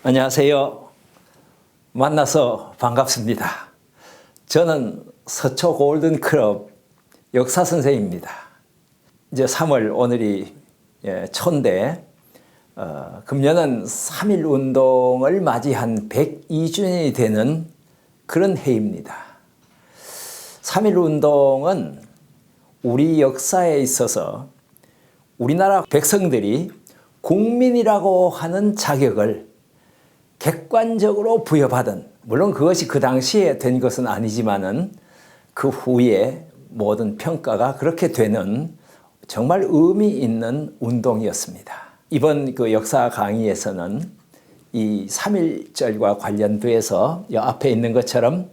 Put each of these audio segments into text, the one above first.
안녕하세요. 만나서 반갑습니다. 저는 서초 골든클럽 역사 선생입니다. 이제 3월 오늘이 초인데 금년은 3.1 운동을 맞이한 102주년이 되는 그런 해입니다. 3.1 운동은 우리 역사에 있어서 우리나라 백성들이 국민이라고 하는 자격을 객관적으로 부여받은, 물론 그것이 그 당시에 된 것은 아니지만은 그 후에 모든 평가가 그렇게 되는 정말 의미 있는 운동이었습니다. 이번 그 역사 강의에서는 이 3.1절과 관련돼서 이 앞에 있는 것처럼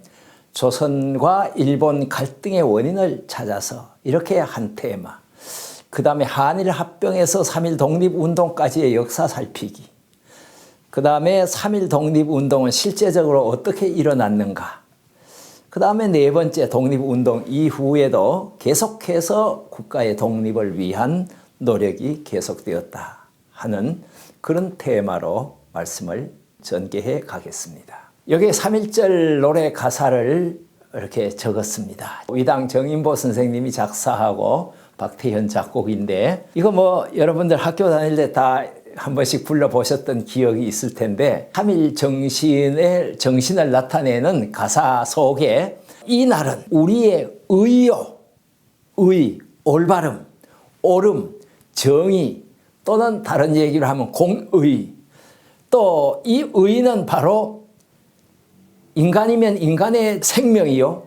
조선과 일본 갈등의 원인을 찾아서 이렇게 한 테마, 그 다음에 한일 합병에서 3.1 독립운동까지의 역사 살피기, 그 다음에 3.1 독립운동은 실제적으로 어떻게 일어났는가, 그 다음에 네 번째 독립운동 이후에도 계속해서 국가의 독립을 위한 노력이 계속되었다 하는 그런 테마로 말씀을 전개해 가겠습니다. 여기에 3.1절 노래 가사를 이렇게 적었습니다. 위당 정인보 선생님이 작사하고 박태현 작곡인데, 이거 뭐 여러분들 학교 다닐 때 다 한 번씩 불러보셨던 기억이 있을 텐데, 3.1 정신을 나타내는 가사 속에 이 날은 우리의 의요, 올바름, 옳음, 정의, 또는 다른 얘기를 하면 공의, 또 이 의는 바로 인간이면 인간의 생명이요,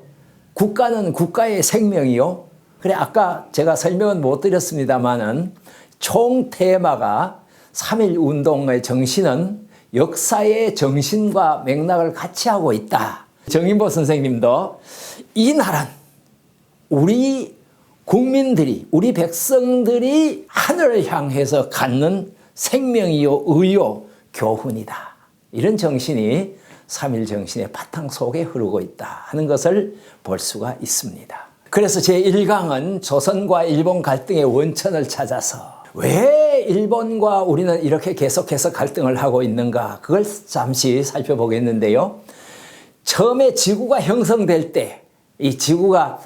국가는 국가의 생명이요. 그래, 아까 제가 설명은 못 드렸습니다만은 총 테마가 3.1 운동의 정신은 역사의 정신과 맥락을 같이 하고 있다. 정인보 선생님도 이 나라는 우리 국민들이, 우리 백성들이 하늘을 향해서 갖는 생명이요, 의요, 교훈이다. 이런 정신이 3.1 정신의 바탕 속에 흐르고 있다 하는 것을 볼 수가 있습니다. 그래서 제1강은 조선과 일본 갈등의 원천을 찾아서 왜 일본과 우리는 이렇게 계속해서 갈등을 하고 있는가, 그걸 잠시 살펴보겠는데요. 처음에 지구가 형성될 때, 이 지구가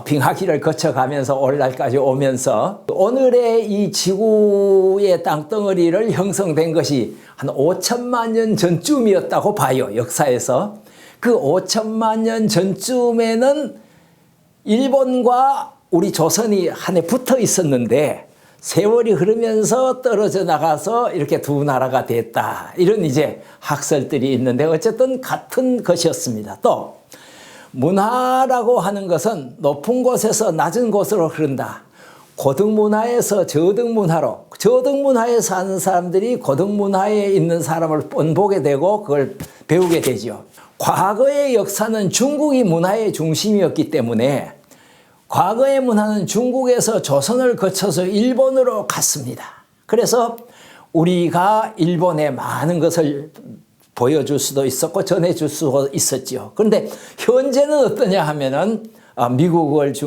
빙하기를 거쳐가면서 오늘날까지 오면서 오늘의 이 지구의 땅덩어리를 형성된 것이 한 5천만 년 전쯤이었다고 봐요, 역사에서. 그 5천만 년 전쯤에는 일본과 우리 조선이 한해 붙어 있었는데 세월이 흐르면서 떨어져 나가서 이렇게 두 나라가 됐다, 이런 이제 학설들이 있는데 어쨌든 같은 것이었습니다. 또 문화라고 하는 것은 높은 곳에서 낮은 곳으로 흐른다. 고등문화에서 저등문화로, 저등문화에 사는 사람들이 고등문화에 있는 사람을 뻔보게 되고 그걸 배우게 되죠. 과거의 역사는 중국이 문화의 중심이었기 때문에 과거의 문화는 중국에서 조선을 거쳐서 일본으로 갔습니다. 그래서 우리가 일본에 많은 것을 보여줄 수도 있었고 전해줄 수도 있었죠. 그런데 현재는 어떠냐 하면은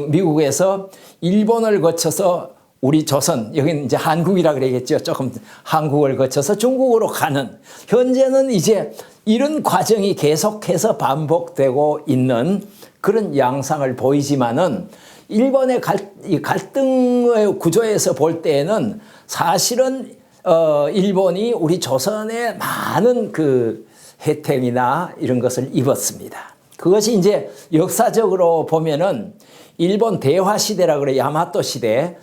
미국에서 일본을 거쳐서 우리 조선, 여기는 이제 한국이라 그러겠죠. 조금 한국을 거쳐서 중국으로 가는, 현재는 이제 이런 과정이 계속해서 반복되고 있는 그런 양상을 보이지만은 일본의 갈등의 구조에서 볼 때에는 사실은 일본이 우리 조선에 많은 그 혜택이나 이런 것을 입었습니다. 그것이 이제 역사적으로 보면은 일본 대화 시대라 그래, 야마토 시대,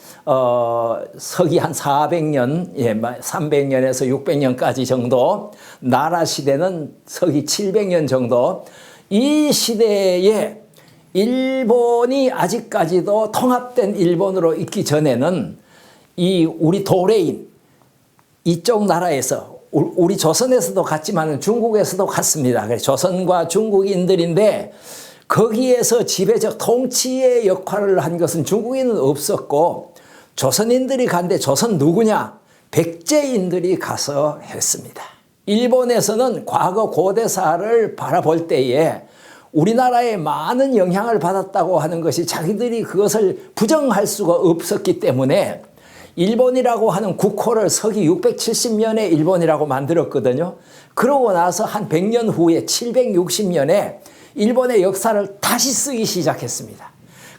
서기 한 400년, 300년에서 600년까지 정도, 나라 시대는 서기 700년 정도, 이 시대에 일본이 아직까지도 통합된 일본으로 있기 전에는 이 우리 도레인, 이쪽 나라에서, 우리 조선에서도 갔지만 중국에서도 갔습니다. 그래서 조선과 중국인들인데 거기에서 지배적 통치의 역할을 한 것은 중국인은 없었고 조선인들이 간데, 조선 누구냐? 백제인들이 가서 했습니다. 일본에서는 과거 고대사를 바라볼 때에 우리나라에 많은 영향을 받았다고 하는 것이 자기들이 그것을 부정할 수가 없었기 때문에 일본이라고 하는 국호를 서기 670년에 일본이라고 만들었거든요. 그러고 나서 한 100년 후에 760년에 일본의 역사를 다시 쓰기 시작했습니다.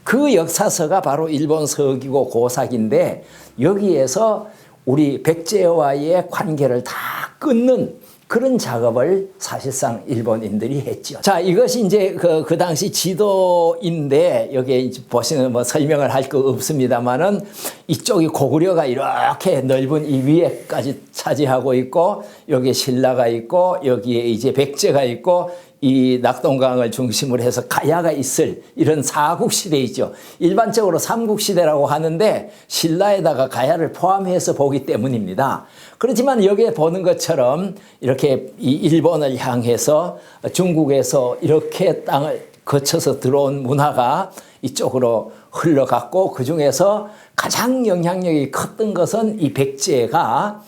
그 역사서가 바로 일본 서기고 고사기인데 여기에서 우리 백제와의 관계를 다 끊는 그런 작업을 사실상 일본인들이 했죠. 자, 이것이 이제 그 당시 지도인데 여기에 보시는 뭐 설명을 할 거 없습니다만은 이쪽이 고구려가 이렇게 넓은 이 위에까지 차지하고 있고 여기에 신라가 있고 여기에 이제 백제가 있고 이 낙동강을 중심으로 해서 가야가 있을 이런 사국시대이죠. 일반적으로 삼국시대라고 하는데 신라에다가 가야를 포함해서 보기 때문입니다. 그렇지만 여기에 보는 것처럼 이렇게 이 일본을 향해서 중국에서 이렇게 땅을 거쳐서 들어온 문화가 이쪽으로 흘러갔고 그중에서 가장 영향력이 컸던 것은 이 백제가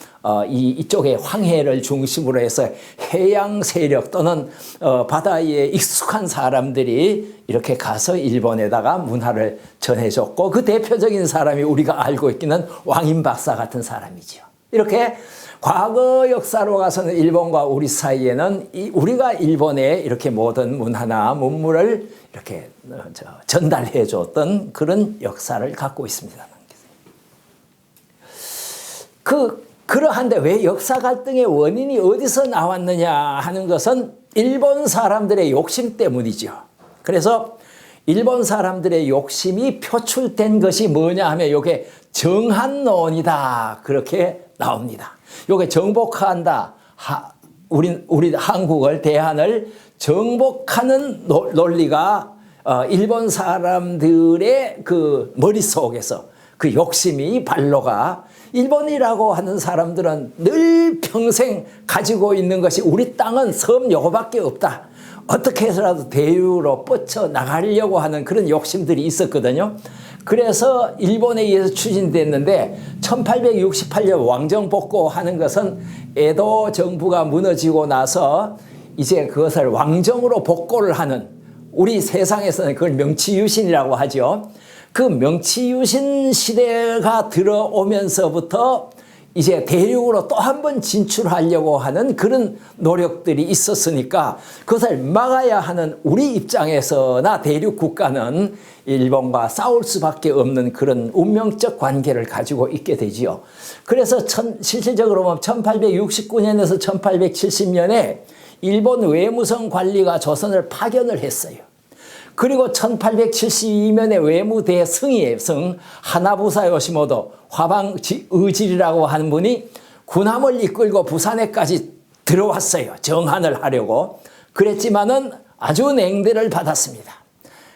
이쪽에 황해를 중심으로 해서 해양 세력 또는 바다에 익숙한 사람들이 이렇게 가서 일본에다가 문화를 전해줬고 그 대표적인 사람이 우리가 알고 있기는 왕인박사 같은 사람이죠. 이렇게 과거 역사로 가서는 일본과 우리 사이에는 우리가 일본에 이렇게 모든 문화나 문물을 이렇게 전달해 줬던 그런 역사를 갖고 있습니다. 그러한데 왜 역사 갈등의 원인이 어디서 나왔느냐 하는 것은 일본 사람들의 욕심 때문이죠. 그래서 일본 사람들의 욕심이 표출된 것이 뭐냐 하면 이게 정한론이다 그렇게 나옵니다. 이게 정복한다. 우리 한국을 대한을 정복하는 논리가 일본 사람들의 그 머릿속에서 그 욕심이 발로가 일본이라고 하는 사람들은 늘 평생 가지고 있는 것이 우리 땅은 섬 요거밖에 없다. 어떻게 해서라도 대륙으로 뻗쳐 나가려고 하는 그런 욕심들이 있었거든요. 그래서 일본에 의해서 추진됐는데 1868년 왕정복고 하는 것은 에도 정부가 무너지고 나서 이제 그것을 왕정으로 복고를 하는 우리 세상에서는 그걸 명치유신이라고 하죠. 그 명치유신 시대가 들어오면서부터 이제 대륙으로 또 한 번 진출하려고 하는 그런 노력들이 있었으니까 그것을 막아야 하는 우리 입장에서나 대륙 국가는 일본과 싸울 수밖에 없는 그런 운명적 관계를 가지고 있게 되지요. 그래서 실질적으로 보면 1869년에서 1870년에 일본 외무성 관리가 조선을 파견을 했어요. 그리고 1872년에 외무대승이에요. 성 하나부사 요시모토 화방의질이라고 하는 분이 군함을 이끌고 부산에까지 들어왔어요. 정한을 하려고. 그랬지만은 아주 냉대를 받았습니다.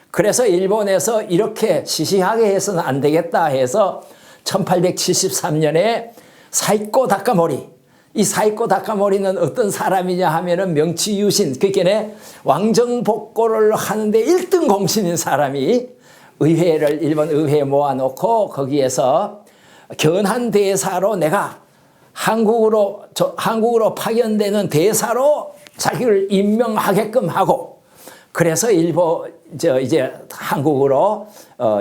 그래서 일본에서 이렇게 시시하게 해서는 안 되겠다 해서 1873년에 사이코 다카모리, 이 사이코 다카모리는 어떤 사람이냐 하면은 명치유신, 그러니까 왕정복고를 하는데 1등 공신인 사람이 의회를 일본 의회에 모아놓고 거기에서 견한 대사로 내가 한국으로 파견되는 대사로 자기를 임명하게끔 하고 그래서 이제 한국으로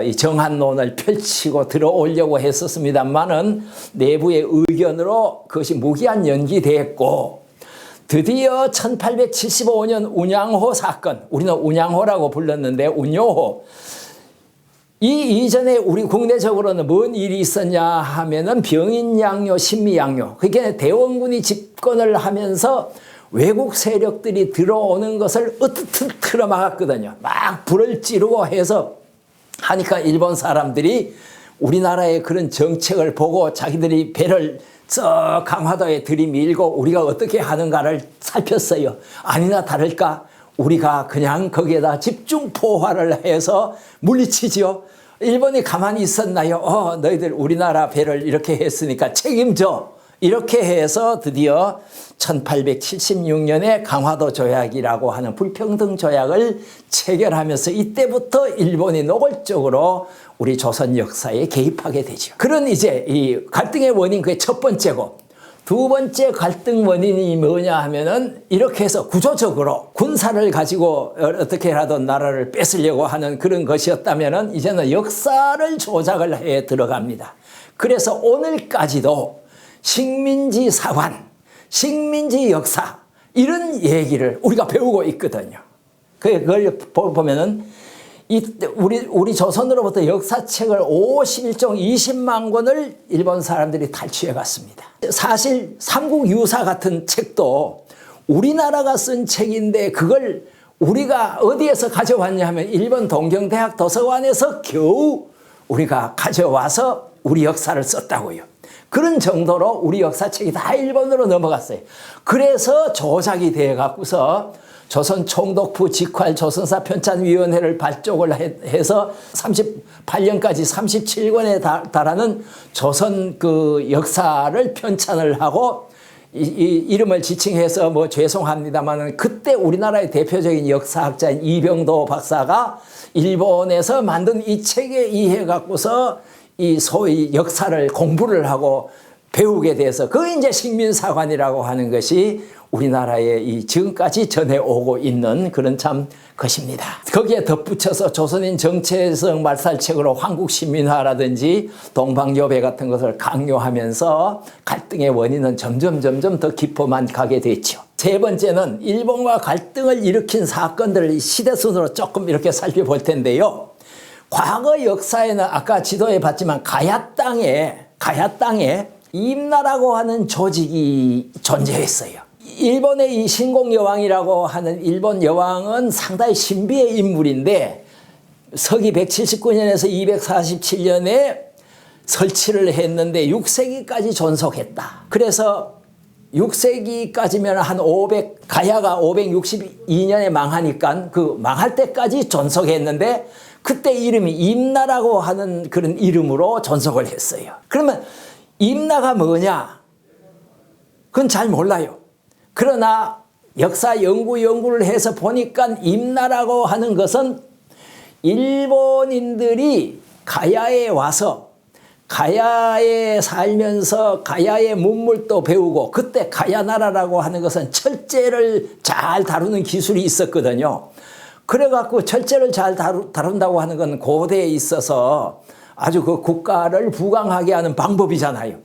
이 정한론을 펼치고 들어오려고 했었습니다만은 내부의 의견으로 그것이 무기한 연기됐고 드디어 1875년 운양호 사건, 우리는 운양호라고 불렀는데 운요호. 이 이전에 우리 국내적으로는 뭔 일이 있었냐 하면은 병인양요, 신미양요. 그게 대원군이 집권을 하면서 외국 세력들이 들어오는 것을 으뜨트 틀어막았거든요. 막 불을 지르고 해서 하니까 일본 사람들이 우리나라의 그런 정책을 보고 자기들이 배를 저 강화도에 들이밀고 우리가 어떻게 하는가를 살폈어요. 아니나 다를까 우리가 그냥 거기에다 집중 포화를 해서 물리치죠. 일본이 가만히 있었나요? 너희들 우리나라 배를 이렇게 했으니까 책임져. 이렇게 해서 드디어 1876년에 강화도 조약이라고 하는 불평등 조약을 체결하면서 이때부터 일본이 노골적으로 우리 조선 역사에 개입하게 되죠. 그런 이제 이 갈등의 원인 그게 첫 번째고 두 번째 갈등 원인이 뭐냐 하면은 이렇게 해서 구조적으로 군사를 가지고 어떻게라도 나라를 뺏으려고 하는 그런 것이었다면은 이제는 역사를 조작을 해 들어갑니다. 그래서 오늘까지도 식민지 사관, 식민지 역사 이런 얘기를 우리가 배우고 있거든요. 그걸 보면은 우리 조선으로부터 역사책을 51종 20만 권을 일본 사람들이 탈취해 갔습니다. 사실 삼국유사 같은 책도 우리나라가 쓴 책인데 그걸 우리가 어디에서 가져왔냐 하면 일본 동경대학 도서관에서 겨우 우리가 가져와서 우리 역사를 썼다고요. 그런 정도로 우리 역사책이 다 일본으로 넘어갔어요. 그래서 조작이 돼 갖고서 조선 총독부 직활 조선사 편찬위원회를 발족을 해서 38년까지 37권에 달하는 조선 그 역사를 편찬을 하고 이름을 지칭해서 뭐 죄송합니다만 그때 우리나라의 대표적인 역사학자인 이병도 박사가 일본에서 만든 이 책에 의해 갖고서 이 소위 역사를 공부를 하고 배우게 돼서 그게 이제 식민사관이라고 하는 것이 우리나라에 이 지금까지 전해오고 있는 그런 참 것입니다. 거기에 덧붙여서 조선인 정체성 말살책으로 황국신민화라든지 동방여배 같은 것을 강요하면서 갈등의 원인은 점점 더 깊어만 가게 됐죠. 세 번째는 일본과 갈등을 일으킨 사건들을 시대순으로 조금 이렇게 살펴볼 텐데요. 과거 역사에는 아까 지도에 봤지만 가야 땅에 임나라고 하는 조직이 존재했어요. 일본의 이 신공여왕이라고 하는 일본 여왕은 상당히 신비의 인물인데 서기 179년에서 247년에 설치를 했는데 6세기까지 존속했다. 그래서 6세기까지면 가야가 562년에 망하니까 그 망할 때까지 존속했는데 그때 이름이 임나라고 하는 그런 이름으로 존속을 했어요. 그러면 임나가 뭐냐? 그건 잘 몰라요. 그러나 역사 연구를 해서 보니까 임나라고 하는 것은 일본인들이 가야에 와서 가야에 살면서 가야의 문물도 배우고 그때 가야나라라고 하는 것은 철제를 잘 다루는 기술이 있었거든요. 그래갖고 철제를 잘 다룬다고 하는 건 고대에 있어서 아주 그 국가를 부강하게 하는 방법이잖아요.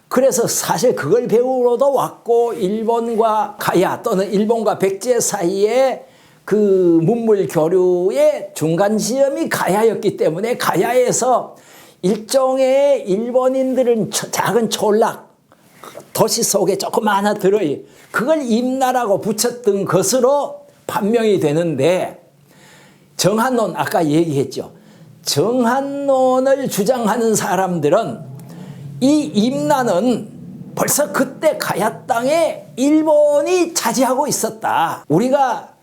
그래서 사실 그걸 배우러도 왔고 일본과 가야 또는 일본과 백제 사이에 그 문물 교류의 중간 지점이 가야였기 때문에 가야에서 일종의 일본인들은 작은 촌락 도시 속에 조금 하나 들어요. 그걸 임나라고 붙였던 것으로 판명이 되는데 정한론 아까 얘기했죠. 정한론을 주장하는 사람들은 이 임나는 벌써 그때 가야 땅에 일본이 차지하고 있었다. 우리가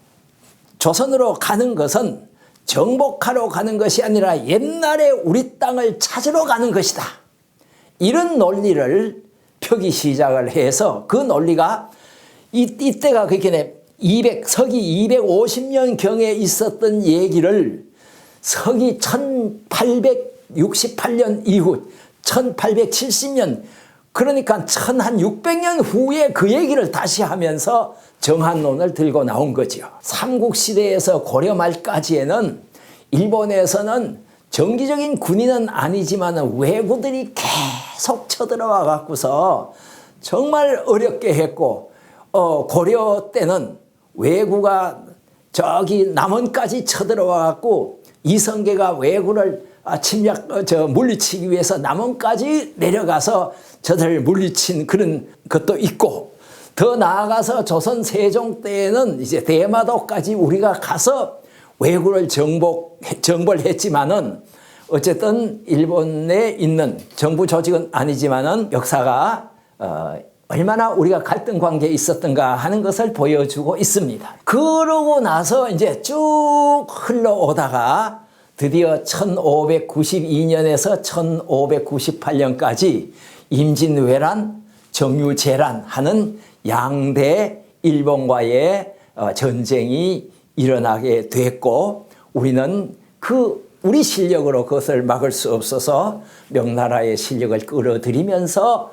조선으로 가는 것은 정복하러 가는 것이 아니라 옛날에 우리 땅을 찾으러 가는 것이다. 이런 논리를 펴기 시작을 해서 그 논리가 이때가 그렇게 서기 250년경에 있었던 얘기를 서기 1868년 이후 1870년 그러니까 1600년 후에 그 얘기를 다시 하면서 정한론을 들고 나온 거죠. 삼국시대에서 고려 말까지에는 일본에서는 정기적인 군인은 아니지만 왜구들이 계속 쳐들어와 갖고서 정말 어렵게 했고 고려 때는 왜구가 저기 남원까지 쳐들어와 갖고 이성계가 왜구를 물리치기 위해서 남원까지 내려가서 저들을 물리친 그런 것도 있고 더 나아가서 조선 세종 때에는 이제 대마도까지 우리가 가서 왜구를 정벌을 했지만은 어쨌든 일본에 있는 정부 조직은 아니지만은 역사가 얼마나 우리가 갈등 관계에 있었던가 하는 것을 보여주고 있습니다. 그러고 나서 이제 쭉 흘러오다가 드디어 1592년에서 1598년까지 임진왜란, 정유재란 하는 양대 일본과의 전쟁이 일어나게 됐고 우리는 우리 실력으로 그것을 막을 수 없어서 명나라의 실력을 끌어들이면서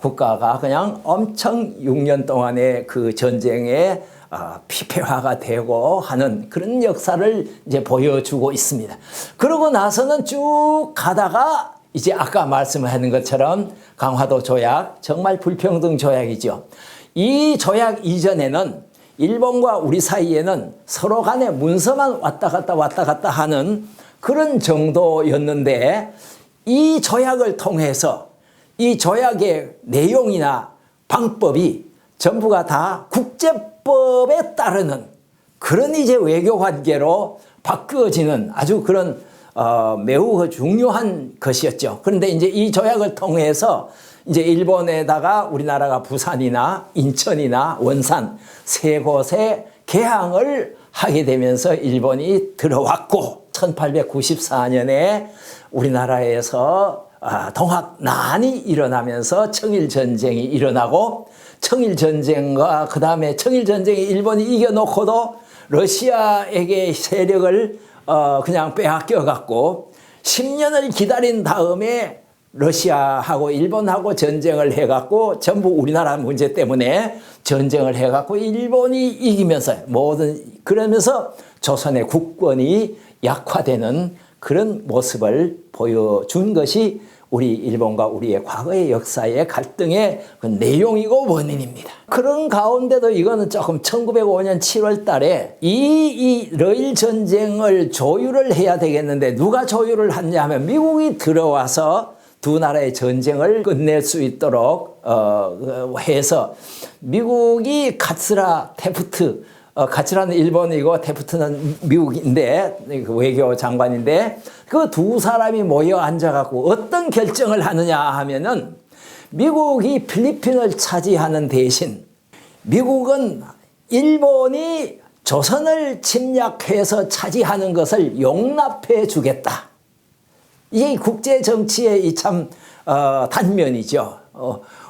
국가가 그냥 엄청 6년 동안의 그 전쟁에 피폐화가 되고 하는 그런 역사를 이제 보여주고 있습니다. 그러고 나서는 쭉 가다가 이제 아까 말씀하는 것처럼 강화도 조약, 정말 불평등 조약이죠. 이 조약 이전에는 일본과 우리 사이에는 서로 간에 문서만 왔다 갔다 하는 그런 정도였는데, 이 조약을 통해서 이 조약의 내용이나 방법이 전부가 다 국제법에 따르는 그런 이제 외교 관계로 바꾸어지는 아주 그런 매우 중요한 것이었죠. 그런데 이제 이 조약을 통해서 이제 일본에다가 우리나라가 부산이나 인천이나 원산 세 곳에 개항을 하게 되면서 일본이 들어왔고, 1894년에 우리나라에서 동학난이 일어나면서 청일전쟁이 일어나고, 청일전쟁과 그 다음에 청일전쟁에 일본이 이겨놓고도 러시아에게 세력을 그냥 빼앗겨 갖고 10년을 기다린 다음에 러시아하고 일본하고 전쟁을 해갖고, 전부 우리나라 문제 때문에 전쟁을 해갖고 일본이 이기면서 그러면서 조선의 국권이 약화되는 그런 모습을 보여준 것이 우리 일본과 우리의 과거의 역사의 갈등의 그 내용이고 원인입니다. 그런 가운데도 이거는 조금 1905년 7월 달에 이 러일 전쟁을 조율을 해야 되겠는데, 누가 조율을 하냐 하면 미국이 들어와서 두 나라의 전쟁을 끝낼 수 있도록 해서, 미국이 카츠라 테프트, 카츠라는 일본이고 테프트는 미국인데, 외교 장관인데, 그 두 사람이 모여 앉아갖고 어떤 결정을 하느냐 하면은, 미국이 필리핀을 차지하는 대신 미국은 일본이 조선을 침략해서 차지하는 것을 용납해 주겠다. 이게 국제 정치의 이 참 단면이죠.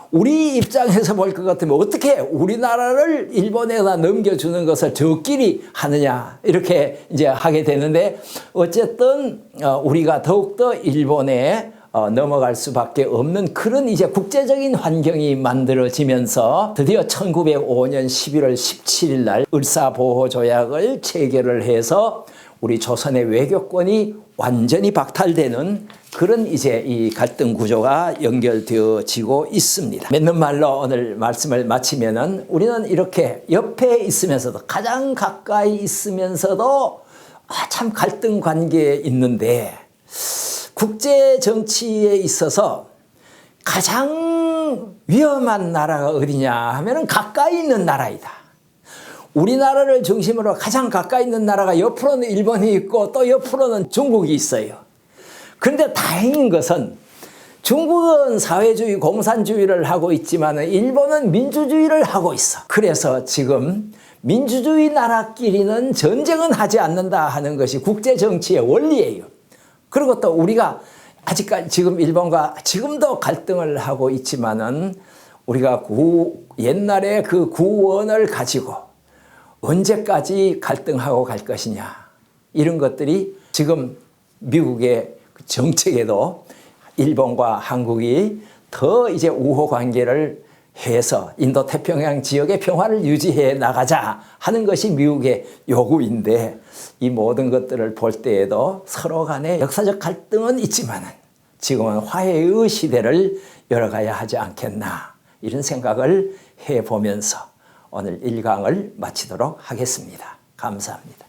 우리 입장에서 볼 것 같으면 어떻게 우리나라를 일본에다 넘겨주는 것을 저끼리 하느냐, 이렇게 이제 하게 되는데, 어쨌든 우리가 더욱더 일본에 넘어갈 수밖에 없는 그런 이제 국제적인 환경이 만들어지면서, 드디어 1905년 11월 17일 날 을사보호조약을 체결을 해서 우리 조선의 외교권이 완전히 박탈되는 그런 이제 이 갈등 구조가 연결되어지고 있습니다. 맺는 말로 오늘 말씀을 마치면은, 우리는 이렇게 옆에 있으면서도, 가장 가까이 있으면서도 참 갈등 관계에 있는데, 국제 정치에 있어서 가장 위험한 나라가 어디냐 하면은 가까이 있는 나라이다. 우리나라를 중심으로 가장 가까이 있는 나라가 옆으로는 일본이 있고 또 옆으로는 중국이 있어요. 그런데 다행인 것은 중국은 사회주의, 공산주의를 하고 있지만 일본은 민주주의를 하고 있어. 그래서 지금 민주주의 나라끼리는 전쟁은 하지 않는다 하는 것이 국제정치의 원리예요. 그리고 또 우리가 아직까지 지금 일본과 지금도 갈등을 하고 있지만은, 우리가 옛날에 그 구원을 가지고 언제까지 갈등하고 갈 것이냐, 이런 것들이 지금 미국의 정책에도 일본과 한국이 더 이제 우호 관계를 해서 인도 태평양 지역의 평화를 유지해 나가자 하는 것이 미국의 요구인데, 이 모든 것들을 볼 때에도 서로 간에 역사적 갈등은 있지만 지금은 화해의 시대를 열어가야 하지 않겠나, 이런 생각을 해보면서 오늘 1강을 마치도록 하겠습니다. 감사합니다.